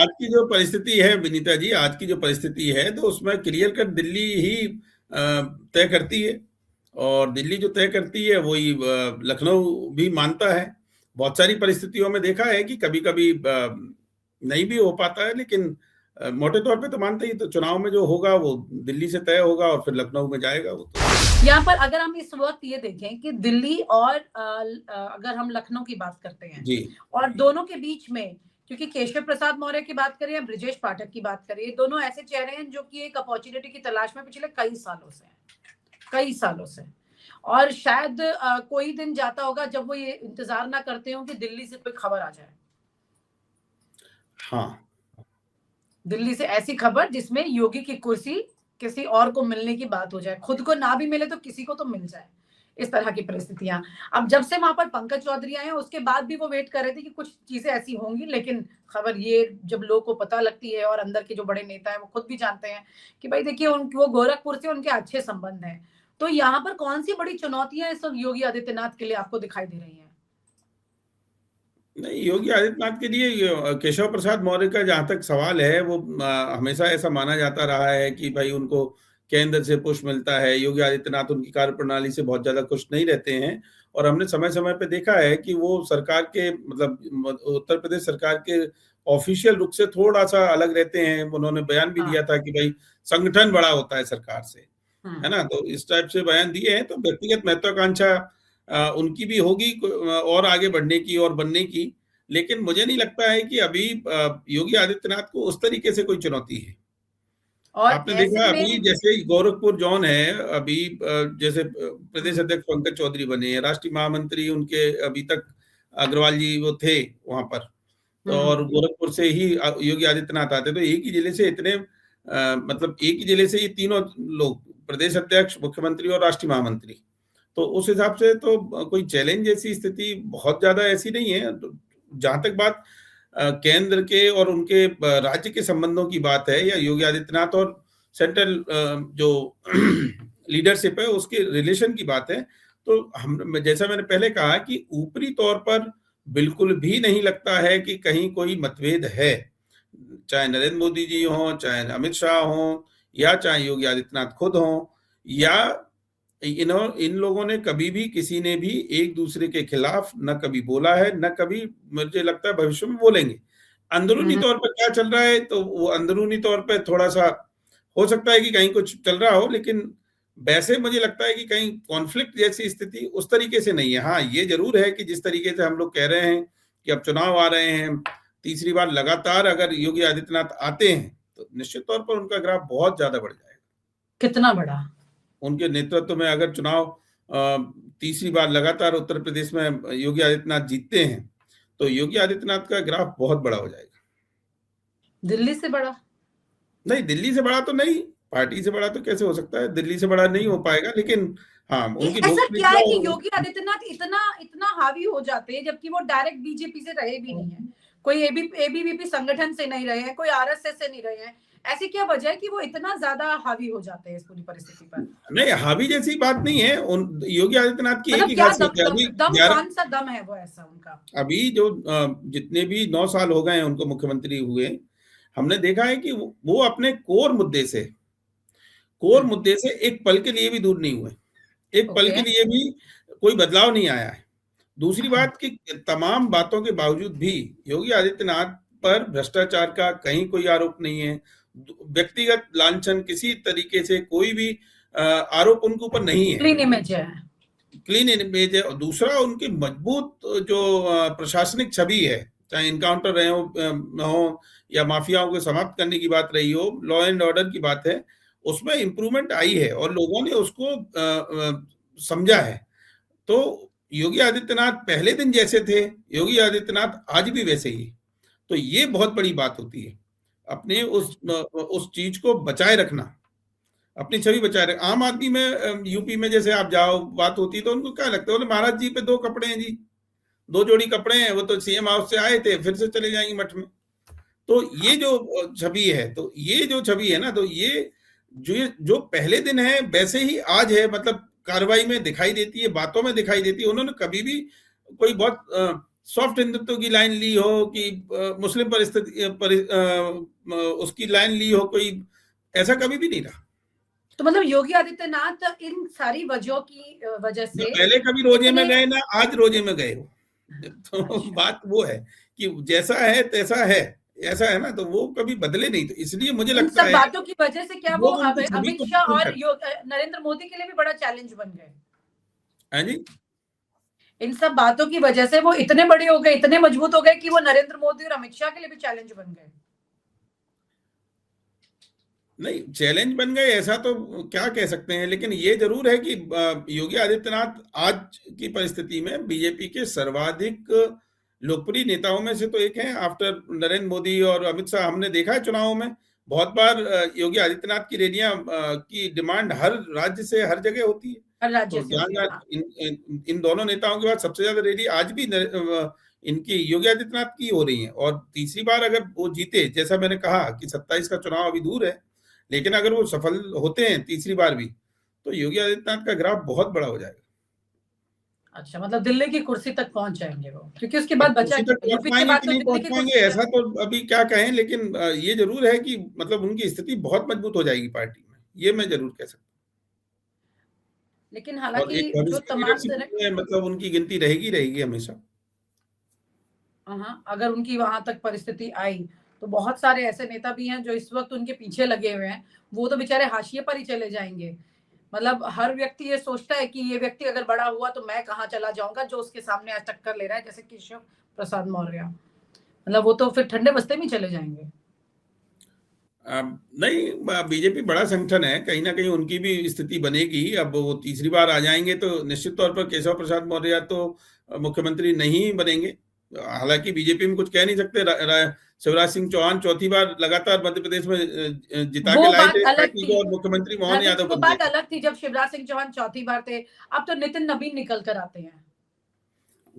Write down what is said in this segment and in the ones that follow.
आज की जो परिस्थिति है विनीता जी, आज की जो परिस्थिति है तो उसमें क्लियर कट दिल्ली ही तय करती है, और दिल्ली जो तय करती है वही लखनऊ भी मानता है। बहुत सारी परिस्थितियों में देखा है कि कभी-कभी नहीं भी हो पाता है, लेकिन मोटे तौर पे तो मानते ही, तो चुनाव में जो होगा वो दिल्ली से तय होगा और फिर लखनऊ में जाएगा वो तो। यहाँ पर अगर हम इस वक्त ये देखें कि दिल्ली और अगर हम लखनऊ की बात करते हैं जी। और दोनों के बीच में, क्योंकि केशव प्रसाद मौर्य की बात करें या ब्रिजेश पाठक की बात करें, दोनों ऐसे चेहरे हैं जो कि एक अपॉर्चुनिटी की तलाश में पिछले कई सालों से, और शायद कोई दिन जाता होगा जब वो ये इंतजार ना करते हो कि दिल्ली से कोई खबर आ जाए। हाँ, दिल्ली से ऐसी खबर जिसमें योगी की कुर्सी किसी और को मिलने की बात हो जाए, खुद को ना भी मिले तो किसी को तो मिल जाए, इस तरह की परिस्थितियां। अब जब से वहां पर पंकज चौधरी आए हैं उसके बाद भी वो वेट कर रहे थे कि कुछ चीजें ऐसी होंगी, लेकिन खबर ये जब लोगों को पता लगती है और अंदर के जो बड़े नेता हैं वो खुद भी जानते हैं कि भाई देखिए वो गोरखपुर से उनके अच्छे संबंध हैं, तो यहाँ पर कौन सी बड़ी चुनौतियां इस वक्त योगी आदित्यनाथ के लिए आपको दिखाई दे रही हैं? नहीं, योगी आदित्यनाथ के लिए केशव प्रसाद मौर्य का जहाँ तक सवाल है वो हमेशा ऐसा माना जाता रहा है कि भाई उनको केंद्र से पुश मिलता है, योगी आदित्यनाथ उनकी कार्यप्रणाली से बहुत ज़्यादा खुश नहीं रहते हैं, और हमने समय-समय पे देखा है कि वो सरकार के मतलब उत्तर प्रदेश सरकार के ऑफिशियल रुख से थोड़ा-सा अलग रहते हैं। उन्होंने बयान भी दिया था कि भाई संगठन बड़ा होता है सरकार से, है ना? तो इस टाइप से बयान दिए हैं, तो व्यक्तिगत महत्वाकांक्षा उनकी भी होगी और आगे बढ़ने की और बनने की, लेकिन मुझे नहीं लगता है कि अभी योगी आदित्यनाथ को उस तरीके से कोई चुनौती है। और आपने देखा ऐसे अभी में जैसे गोरखपुर जोन है, अभी जैसे प्रदेश अध्यक्ष पंकज चौधरी बने हैं, राष्ट्रीय महामंत्री उनके अभी तक अग्रवाल जी वो थे वहाँ पर, और गोरखपुर से ही योगी आदित्यनाथ आते, तो एक ही जिले से इतने मतलब एक ही जिले से ये तीनों लोग, प्रदेश अध्यक्ष, मुख्यमंत्री और राष्ट्रीय महामंत्री, तो उस हिसाब से तो कोई चैलेंज जैसी स्थिति बहुत ज्यादा ऐसी नहीं है। तो जहां तक बात केंद्र के और उनके राज्य के संबंधों की बात है, या योगी आदित्यनाथ और सेंट्रल जो लीडरशिप है उसके रिलेशन की बात है, तो हम जैसा मैंने पहले कहा कि ऊपरी तौर पर बिल्कुल भी नहीं लगता है कि कहीं कोई मतभेद है, चाहे नरेंद्र मोदी जी हों, चाहे अमित शाह हों, या चाहे योगी आदित्यनाथ खुद हों, या इन लोगों ने कभी भी, किसी ने भी एक दूसरे के खिलाफ न कभी बोला है, न कभी मुझे लगता है भविष्य में बोलेंगे। अंदरूनी तौर पर क्या चल रहा है, तो वो अंदरूनी तौर पे थोड़ा-सा हो सकता है कि कहीं कुछ चल रहा हो, लेकिन वैसे मुझे लगता है कि कहीं कॉन्फ्लिक्ट जैसी स्थिति उस तरीके से नहीं है। हाँ, ये ज़रूर है कि जिस तरीके से हम लोग कह रहे हैं कि अब चुनाव आ रहे हैं, तीसरी बार लगातार अगर योगी आदित्यनाथ आते हैं, तो निश्चित तौर पर उनका ग्राफ बहुत ज़्यादा बढ़ जाएगा। कितना बड़ा? उनके नेतृत्व में अगर चुनाव तीसरी बार लगातार उत्तर प्रदेश में योगी आदित्यनाथ जीतते हैं, तो योगी आदित्यनाथ का ग्राफ बहुत बड़ा हो जाएगा। दिल्ली से बड़ा? नहीं, दिल्ली से बड़ा तो नहीं, पार्टी से बड़ा तो कैसे हो सकता है, दिल्ली से बड़ा नहीं हो पाएगा, लेकिन हाँ, उनकी ऐसा क्या है कि लोकप्रियता योगी आदित्यनाथ इतना हावी हो जाते हैं जबकि वो डायरेक्ट बीजेपी से रहे भी नहीं है, कोई एबीवीपी संगठन से नहीं रहे हैं, कोई आरएसएस से नहीं रहे हैं, ऐसी क्या वजह है कि वो इतना ज्यादा हावी हो जाते हैं इस पूरी परिस्थिति पर? नहीं, हावी जैसी बात नहीं है। योगी आदित्यनाथ की एक मतलब ही क्या खासियत है, अभी दम कौन सा दम है वो ऐसा उनका? अभी जो जितने भी 9 साल हो गए हैं उनको मुख्यमंत्री हुए, हमने देखा है कि वो अपने कोर मुद्दे से एक पल के लिए भी दूर नहीं हुए। एक पल के लिए भी कोई बदलाव नहीं आया है। दूसरी बात कि तमाम बातों के बावजूद भी योगी आदित्यनाथ पर भ्रष्टाचार का कहीं कोई आरोप नहीं है। व्यक्तिगत लांछन किसी तरीके से कोई भी आरोप उनके ऊपर नहीं है। क्लीन इमेज है। और दूसरा उनकी मजबूत जो प्रशासनिक छवि है, चाहे इनकाउंटर रहे हो या माफियाओं को समाप्त करने की बात रही हो, लॉ एंड ऑर्डर की बात है, उसमें इम्प्रूवमेंट आई है और लोगों ने उसको समझा है। तो योगी आदित्यनाथ पहले दिन जैसे थे, योगी आदित्यनाथ आज भी वैसे ही। तो ये बहुत बड़ी बात होती है, अपने उस चीज को बचाए रखना, अपनी छवि बचाए रखना। आम आदमी में यूपी में जैसे आप जाओ, बात होती है तो उनको क्या लगता है, बोले महाराज जी पे 2 कपड़े हैं जी, 2 जोड़ी कपड़े हैं, वो तो सीएम हाउस से आए थे, फिर से चले जाएंगे मठ में। तो ये जो छवि है, तो ये जो छवि है ना, तो ये जो पहले दिन है वैसे ही आज है, मतलब कार्रवाई में दिखाई देती है, बातों में दिखाई देती है। उन्होंने कभी भी कोई बहुत सॉफ्ट हिंदुत्व की लाइन ली हो कि मुस्लिम उसकी लाइन ली हो कोई, ऐसा कभी भी नहीं रहा। तो मतलब योगी आदित्यनाथ इन सारी वजहों की वजह ना से पहले कभी रोजे में इतने गए, ना आज रोजे में गए हो। तो अच्छा बात वो है कि जैसा है तैसा है, ऐसा है ना, तो वो कभी बदले नहीं। तो इसलिए मुझे इन लगता सब है बातों की वजह से क्या वो लोग उनको सभी अमित को शाह पसंद और करते नरेंद्र मोदी के लिए भी बड़ा चैलेंज बन गए? हैं जी। इन सब बातों की वजह से वो इतने बड़े हो गए, इतने मजबूत हो गए कि वो नरेंद्र मोदी और अमित शाह के लिए भी चैलेंज बन गए। नहीं, चैलेंज बन गए ऐसा तो क्या कह सकते हैं, लेकिन ये जरूर है कि योगी आदित्यनाथ आज की परिस्थिति में बीजेपी के सर्वाधिक लोकप्रिय नेताओं में से तो एक हैं। आफ्टर नरेंद्र मोदी और अमित शाह हमने देखा है चुनावों में बहुत बार योगी आदित्यनाथ की रैलियां की डिमांड हर राज्य से हर जगह होती है। हर राज्य तो से होती है। हाँ। इन दोनों नेताओं के बाद सबसे ज्यादा रैली आज भी इनकी योगी आदित्यनाथ की हो रही है। और तीसरी बार अगर वो जीते, जैसा मैंने कहा कि 27 का चुनाव अभी दूर है, लेकिन अगर वो सफल होते हैं तीसरी बार भी, तो योगी आदित्यनाथ का ग्राफ बहुत बड़ा हो जाएगा। अच्छा, मतलब दिल्ली की कुर्सी तक पहुंच जाएंगे वो, क्योंकि उसके अब बाद बचा कुर्सी तक क्या? पहुंच यूपी के पाएंगे बाद कि तो नहीं दिल्ली पहुंच की पाएंगे कुर्सी है। ऐसा तो अभी क्या कहें, लेकिन ये जरूर है कि मतलब उनकी स्थिति बहुत मजबूत हो जाएगी पार्टी में, ये मैं जरूर कह सकता लेकिन हूँ। और हालांकि एक जो भविष्य की तमाम लीडरशिप तरह में मतलब उनकी गिनती रहेगी रहेगी हमेशा। हाँ, अगर उनकी वहां तक परिस्थिति आई तो बहुत सारे ऐसे नेता भी हैं जो इस वक्त उनके पीछे लगे हुए हैं, वो तो बेचारे हाशिए पर ही चले जाएंगे। मतलब हर व्यक्ति ये सोचता है कि ये व्यक्ति अगर बड़ा हुआ तो मैं कहाँ चला जाऊंगा, जो उसके सामने आज टक्कर ले रहा है, जैसे केशव प्रसाद मौर्य। मतलब वो तो फिर ठंडे बस्ते में चले जाएंगे। नहीं, बीजेपी बड़ा संगठन है, कहीं ना कहीं उनकी भी स्थिति बनेगी। अब वो तीसरी बार आ जाएंगे तो निश्चित तौर पर केशव प्रसाद मौर्य तो मुख्यमंत्री नहीं बनेंगे। हालांकि बीजेपी में कुछ कह नहीं सकते। शिवराज सिंह चौहान चौथी बार लगातार मध्य प्रदेश में जिता के वो लाए बात थे अलग पार्टी थी को, और मुख्यमंत्री मोहन धर्मेंद्र, यादव वो बन गए बात थे। अलग थी जब शिवराज सिंह चौहान चौथी बार थे। अब तो नितिन नवीन निकल कर आते हैं।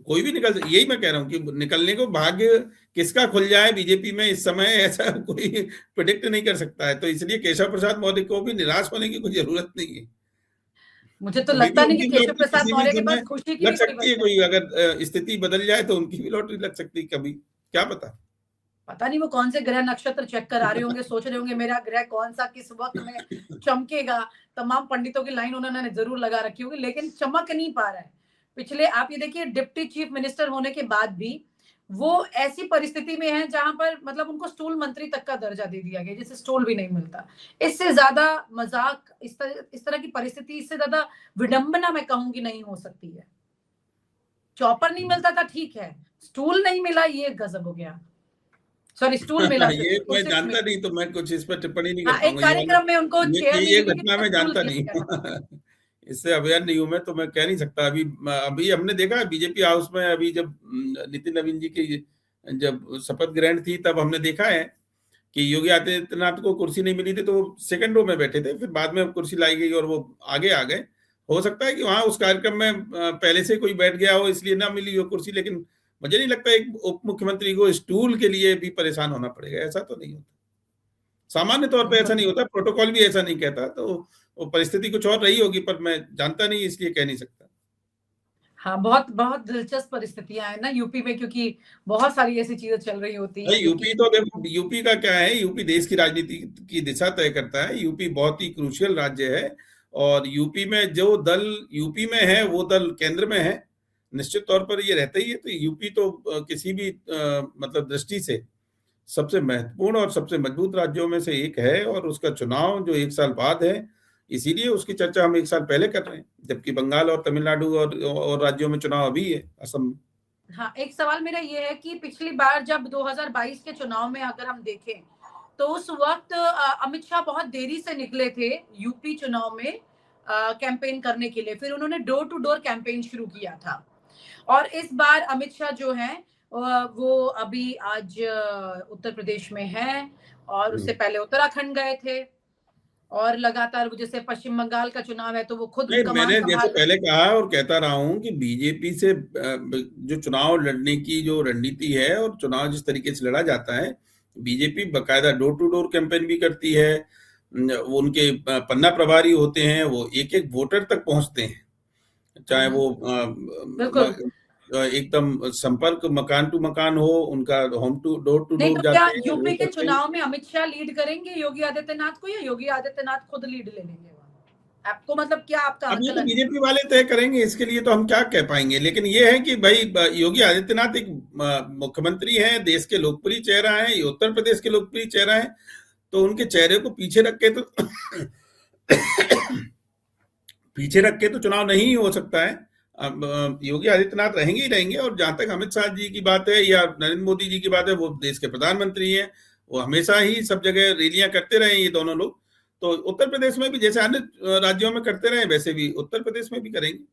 कोई भी निकल, यही मैं कह रहा हूँ कि निकलने को भाग्य किसका खुल जाए बीजेपी में इस समय, ऐसा कोई प्रिडिक्ट नहीं कर सकता है। तो इसलिए केशव प्रसाद मौर्य को भी निराश होने की कोई जरूरत नहीं है। मुझे तो कभी भी लगता नहीं कि उनकी भी केशव लॉटरी प्रसाद किसी भी मौर्य के समय पास खुशी की लग भी कोई सकती है। वजह कोई है। अगर स्थिति बदल जाए तो उनकी भी लॉटरी लग सकती है कभी, क्या पता। पता नहीं वो कौन से ग्रह नक्षत्र चेक कर आ रहे होंगे, सोच रहे होंगे मेरा ग्रह कौन सा किस वक्त में चमकेगा। तमाम पंडितों की लाइन उन्होंने जरूर लगा रखी होगी, लेकिन चमक नहीं पा रहा है। पिछले आप ये देखिए, डिप्टी चीफ मिनिस्टर होने के बाद भी वो ऐसी परिस्थिति में है जहां पर मतलब उनको स्टूल मंत्री तक का दर्जा दे दिया गया, जिसे स्टूल भी नहीं मिलता। इससे ज्यादा मजाक, इस तरह की परिस्थिति, इससे ज्यादा विडंबना मैं कहूंगी नहीं हो सकती है। चौपर नहीं मिलता था, ठीक है, स्टूल नहीं मिला, ये गजब हो गया। सॉरी, स्टूल मिला, सिर्फ ये मैं कुर्सी नहीं जानता मिली। नहीं, तो मैं कुछ इस पर टिप्पणी नहीं कर हाँ, एक पाऊंगा। ये वाला कार्यक्रम में उनको चेयर नहीं ये मिली घटना लेकिन मैं स्टूल जानता दिया नहीं गया। हूँ। इससे अवेयर नहीं हूं मैं, तो मैं कह नहीं सकता। अभी अभी हमने देखा बीजेपी हाउस में, अभी जब नितिन नवीन जी की जब शपथ ग्रहण थी, तब हमने देखा है कि योगी आदित्यनाथ को कुर्सी नहीं मिली थी, तो वो सेकंड रो में बैठे थे। फिर बाद में कुर्सी लाई गई और वो आगे आ गए। हो सकता है कि वहां उस कार्यक्रम में पहले से कोई बैठ गया हो, इसलिए ना मिली वो कुर्सी। लेकिन मुझे नहीं लगता एक उप मुख्यमंत्री को स्टूल के लिए भी परेशान होना पड़ेगा, ऐसा तो नहीं होता। सामान्य तौर पे ऐसा बिल्कुल। नहीं होता, प्रोटोकॉल भी ऐसा नहीं कहता। तो वो परिस्थिति कुछ और रही होगी, पर मैं जानता नहीं, इसलिए कह नहीं सकता। हाँ, बहुत बहुत दिलचस्प परिस्थितियां हैं ना यूपी में, क्योंकि बहुत सारी ऐसी चीजें चल रही होती भाई हैं जो यूपी कि तो देखो, यूपी का क्या है, यूपी देश की राजनीति की दिशा तय करता है। यूपी बहुत ही क्रूशियल राज्य है। और यूपी में जो दल यूपी में है, वो दल केंद्र में है, निश्चित तौर पर ये रहता ही है। तो यूपी तो किसी भी मतलब दृष्टि से सबसे महत्वपूर्ण और सबसे मजबूत राज्यों में से एक है। और उसका चुनाव जो एक साल बाद है, इसीलिए उसकी चर्चा हम एक साल पहले कर रहे हैं, जबकि बंगाल और तमिलनाडु और राज्यों में चुनाव अभी है, असम में। हाँ, एक सवाल मेरा ये है कि पिछली बार जब 2022 के चुनाव में अगर हम देखें तो उस वक्त अमित शाह बहुत देरी से निकले थे यूपी चुनाव में कैंपेन करने के लिए। फिर उन्होंने डोर टू डोर कैंपेन शुरू किया था। और इस बार अमित शाह जो है वो अभी आज उत्तर प्रदेश में है, और उससे पहले उत्तराखंड गए थे। और लगातार वो, जैसे पश्चिम बंगाल का चुनाव है तो वो खुद नहीं, कमान मैंने जैसे संभाल रहे पहले हैं। कहा और कहता रहा हूं कि बीजेपी से जो चुनाव लड़ने की जो रणनीति है और चुनाव जिस तरीके से लड़ा जाता है, बीजेपी बकायदा डोर टू डोर कैंपेन भी करती है। वो उनके पन्ना प्रभारी होते हैं, वो एक एक वोटर तक पहुंचते हैं, चाहे वो बिल्कुल। एकदम संपर्क मकान टू मकान हो, उनका होम टू डोर नहीं, तो क्या जाते हैं, यूपी वो के करते हैं। चुनाव में अमित शाह लीड करेंगे योगी आदित्यनाथ को, या योगी आदित्यनाथ खुद लीड ले लेंगे वहां? आपको मतलब क्या आपका अब ये तो आकलन है? बीजेपी वाले तय करेंगे, इसके लिए तो हम क्या कह पाएंगे, लेकिन ये है कि भाई योगी आदित्यनाथ एक मुख्यमंत्री हैं, देश के लोकप्रिय चेहरा हैं, ये उत्तर प्रदेश के लोकप्रिय चेहरा हैं, तो उनके चेहरे को पीछे रख के तो पीछे रख के तो चुनाव नहीं हो सकता है। अब योगी आदित्यनाथ रहेंगे ही रहेंगे, और जहां तक अमित शाह जी की बात है या नरेंद्र मोदी जी की बात है, वो देश के प्रधानमंत्री हैं, वो हमेशा ही सब जगह रैलियां करते रहे ये दोनों लोग, तो उत्तर प्रदेश में भी जैसे अन्य राज्यों में करते रहे वैसे भी उत्तर प्रदेश में भी करेंगे।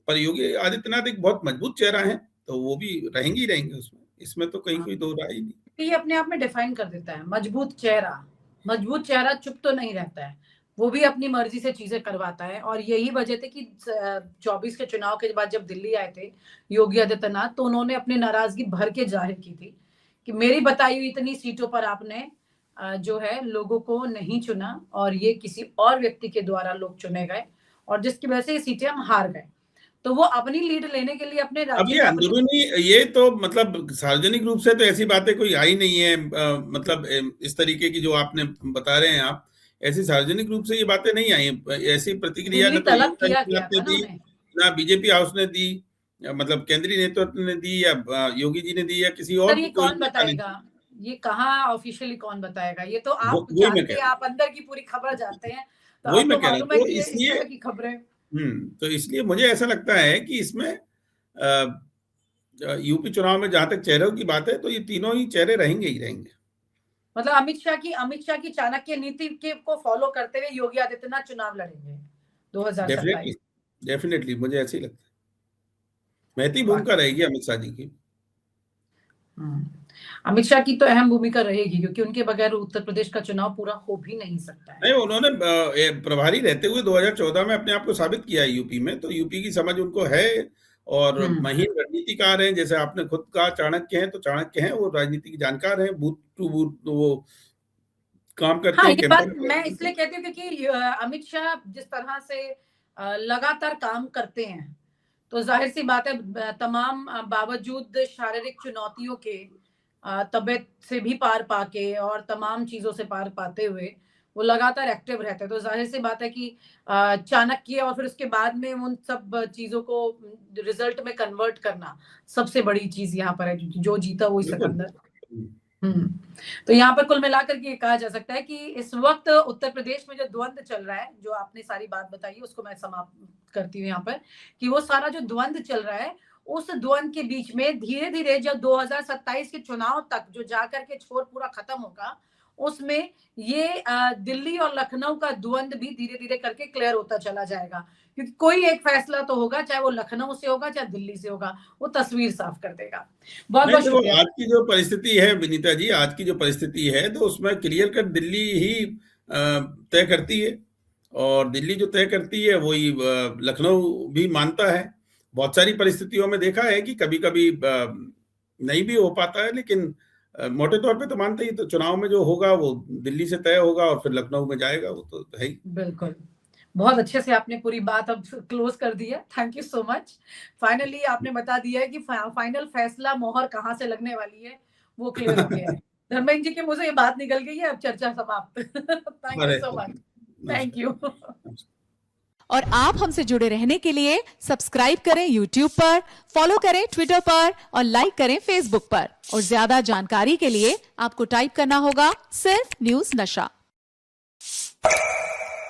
पर योगी आदित्यनाथ एक बहुत मजबूत चेहरा है, तो वो भी रहेंगे ही रहेंगे उसमें, इसमें तो कहीं कोई दो राय ही नहीं। ये अपने आप में डिफाइन कर देता है मजबूत चेहरा चुप तो नहीं रहता है, वो भी अपनी मर्जी से चीजें करवाता है। और यही वजह थी कि 24 के चुनाव के बाद जब दिल्ली आए थे योगी आदित्यनाथ, तो उन्होंने अपनी नाराजगी भर के जाहिर की थी कि मेरी बताई हुई इतनी सीटों पर आपने जो है लोगों को नहीं चुना, और ये किसी और व्यक्ति के द्वारा लोग चुने गए, और जिसकी वजह से ये सीटें हम हार गए। तो वो अपनी लीड लेने के लिए अपने अब राज्य ये में अंदरूनी, ये तो मतलब सार्वजनिक रूप से तो ऐसी बातें कोई आई नहीं है, मतलब इस तरीके की जो आपने बता रहे हैं आप, ऐसी सार्वजनिक रूप से ये बातें नहीं आई, ऐसी प्रतिक्रिया न तो तलब किया योगी गया ने था ना दी, उन्हें। ना बीजेपी हाउस ने दी, मतलब केंद्रीय नेतृत्व ने दी, या योगी जी ने दी, या किसी और सर ये कोई कौन नेता ने दी। बताएगा, ये कहाँ ऑफिशियली कौन बताएगा? ये तो आप वही मैं जानते कह हैं, रहा आप अंदर की पूरी खबर जानते हैं, तो हूँ, वही मैं आपको कह रहा हूँ, मालूम है तो कि ये इस इसलिए तरह की खबरें। तो इसलिए मुझे ऐसा लगता है कि इसमें यूपी चुनाव में जहां तक चेहरों की बात है, तो ये तीनों ही चेहरे रहेंगे ही रहेंगे। मतलब अमित शाह की चाणक्य नीति के को फॉलो करते हुए योगी आदित्यनाथ चुनाव लड़ेंगे 2027। डेफिनेटली, डेफिनेटली मुझे ऐसे ही लगता है, महती भूमिका वाकई। रहेगी अमित शाह जी की। अमित शाह की तो अहम भूमिका रहेगी, क्योंकि उनके बगैर उत्तर प्रदेश का चुनाव पूरा हो भी नहीं सकता है। नहीं, उन्होंने प्रभारी रहते हुए 2014 में अपने आप को साबित किया है यूपी में, तो यूपी की समझ उनको है, और महीन रणनीतिकार हैं, जैसे आपने खुद कहा चाणक्य हैं, तो चाणक्य हैं, वो राजनीति की जानकार हैं, बूथ टू बूथ तो वो काम करते हाँ, हैं, ये बात कैंपेन मैं करते इसलिए हैं। कहती हूँ क्योंकि अमित शाह जिस तरह से लगातार काम करते हैं, तो जाहिर सी बात है तमाम बावजूद शारीरिक चुनौतियों के, तबीयत से भी पार पाके और तमाम चीजों से पार पाते हुए वो लगातार एक्टिव रहते हैं, तो जाहिर सी बात है कि चाणक्य और फिर उसके बाद में उन सब चीजों को रिजल्ट में कन्वर्ट करना सबसे बड़ी चीज यहाँ पर है, जो जीता वो बिल्कुल। सिकंदर। तो यहाँ पर कुल मिलाकर के ये कहा जा सकता है कि इस वक्त उत्तर प्रदेश में जो द्वंद चल रहा है, जो आपने सारी बात बताई उसको मैं समाप्त करती हूँ यहाँ पर, कि वो सारा जो द्वंद चल रहा है, उस द्वंद के बीच में धीरे धीरे जब 2027 के चुनाव तक जो जाकर के छोर पूरा खत्म होगा, उसमें ये दिल्ली और लखनऊ का द्वंद भी धीरे धीरे करके क्लियर होता चला जाएगा, क्योंकि कोई एक फैसला तो होगा, चाहे वो लखनऊ से होगा चाहे दिल्ली से होगा, वो तस्वीर साफ कर देगा। बहुत नहीं, बहुत देखो शुक्रिया। आज की जो परिस्थिति है विनीता जी, आज की जो परिस्थिति है, तो उसमें क्लियर कट दिल्ली ही तय करती है, और दिल्ली जो तय करती है वही लखनऊ भी मानता है। बहुत सारी परिस्थितियों में देखा है कि कभी कभी नहीं भी हो पाता है, लेकिन मोटे तौर पे तो मानते ही, तो चुनाव में जो होगा वो दिल्ली से तय होगा और फिर लखनऊ में जाएगा, वो तो है ही। बिल्कुल, बहुत अच्छे से आपने पूरी बात अब क्लोज कर दी है, thank you so much. Finally आपने बता दिया है कि फाइनल फैसला मोहर कहाँ से लगने वाली है, वो क्लियर हो गया है। धर्मेंद्र जी के मुंह से ये बात निकल गई है, अब चर्चा समाप्त। थैंक यू अरे सो मच, थैंक नमस्कार। यू। और आप हमसे जुड़े रहने के लिए सब्सक्राइब करें YouTube पर, फॉलो करें Twitter पर और लाइक करें Facebook पर। और ज्यादा जानकारी के लिए आपको टाइप करना होगा सिर्फ न्यूज नशा।